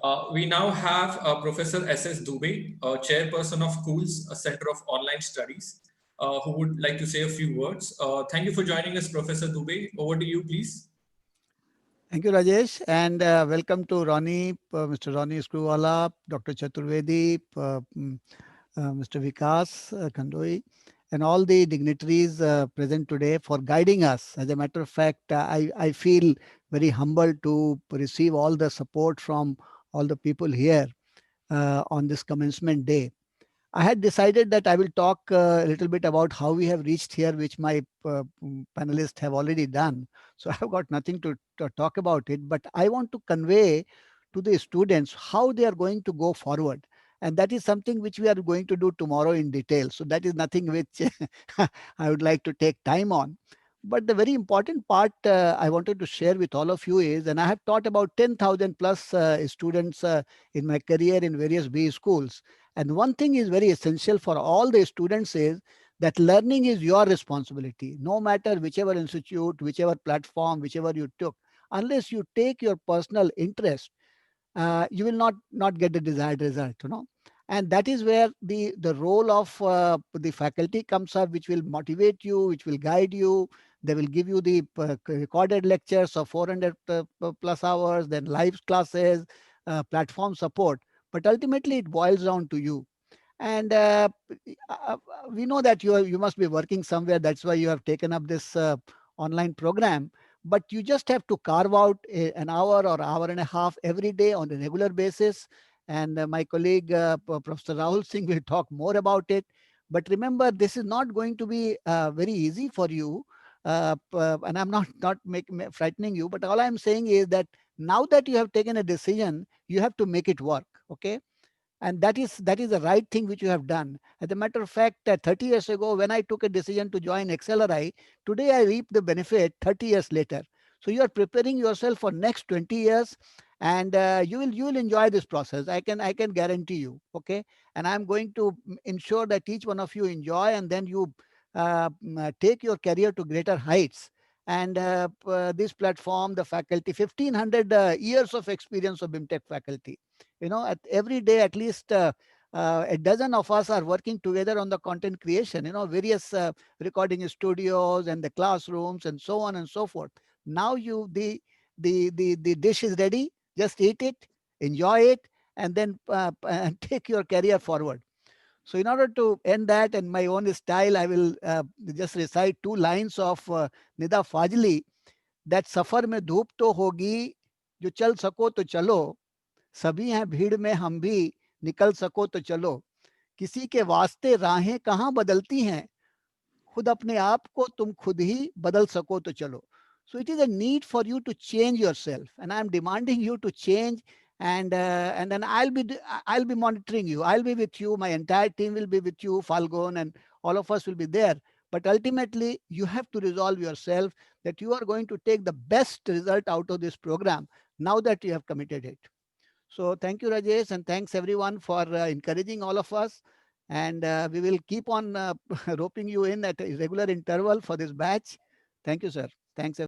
We now have Professor S.S. Dubey, Chairperson of COOLS, a Center of Online Studies, who would like to say a few words. Thank you for joining us, Professor Dubey. Over to you, please. Thank you, Rajesh, and welcome to Ronnie, Mr. Ronnie Screwwala, Dr. Chaturvedi, Mr. Vikas Khandoi, and all the dignitaries present today for guiding us. As a matter of fact, I feel very humbled to receive all the support from all the people here on this commencement day. I had decided that I will talk a little bit about how we have reached here, which my panelists have already done. So I've got nothing to talk about it, but I want to convey to the students how they are going to go forward. And that is something which we are going to do tomorrow in detail. So that is nothing which I would like to take time on. But the very important part I wanted to share with all of you is, and I have taught about 10,000 plus students in my career in various B schools. And one thing is very essential for all the students is that learning is your responsibility, no matter whichever institute, whichever platform, whichever you took. Unless you take your personal interest, you will not get the desired result, and that is where the role of the faculty comes up, which will motivate you, which will guide you. They will give you the recorded lectures of 400 plus hours, then live classes, platform support, but ultimately it boils down to you. And we know that you must be working somewhere. That's why you have taken up this online program. But you just have to carve out an hour or hour and a half every day on a regular basis. And my colleague, Professor Rahul Singh, will talk more about it. But remember, this is not going to be very easy for you. And I'm not frightening you, but all I'm saying is that now that you have taken a decision, you have to make it work. Okay, and that is the right thing which you have done. As a matter of fact, 30 years ago when I took a decision to join XLRI, today I reap the benefit 30 years later. So you are preparing yourself for next 20 years, and you will enjoy this process. I can guarantee you. Okay, and I'm going to ensure that each one of you enjoy, and then you take your career to greater heights. And this platform, the faculty, 1500 years of experience of BIMTech faculty, at every day at least a dozen of us are working together on the content creation, various recording studios and the classrooms and so on and so forth. Now the dish is ready. Just eat it, enjoy it, and then take your career forward. So in order to end that in my own style, I will just recite two lines of Nida Fajli, that सफर में धूप तो होगी, जो चल सको तो चलो, सभी हैं भीड़ में हम भी, निकल सको तो चलो, किसी के वास्ते राहें कहाँ बदलती हैं, खुद अपने आप को तुम खुद ही बदल सको तो चलो. So it is a need for you to change yourself, and I am demanding you to change. And then I'll be monitoring you. I'll be with you. My entire team will be with you. Falgun and all of us will be there. But ultimately, you have to resolve yourself that you are going to take the best result out of this program now that you have committed it. So thank you, Rajesh, and thanks everyone for encouraging all of us. And we will keep on roping you in at a regular interval for this batch. Thank you, sir. Thanks.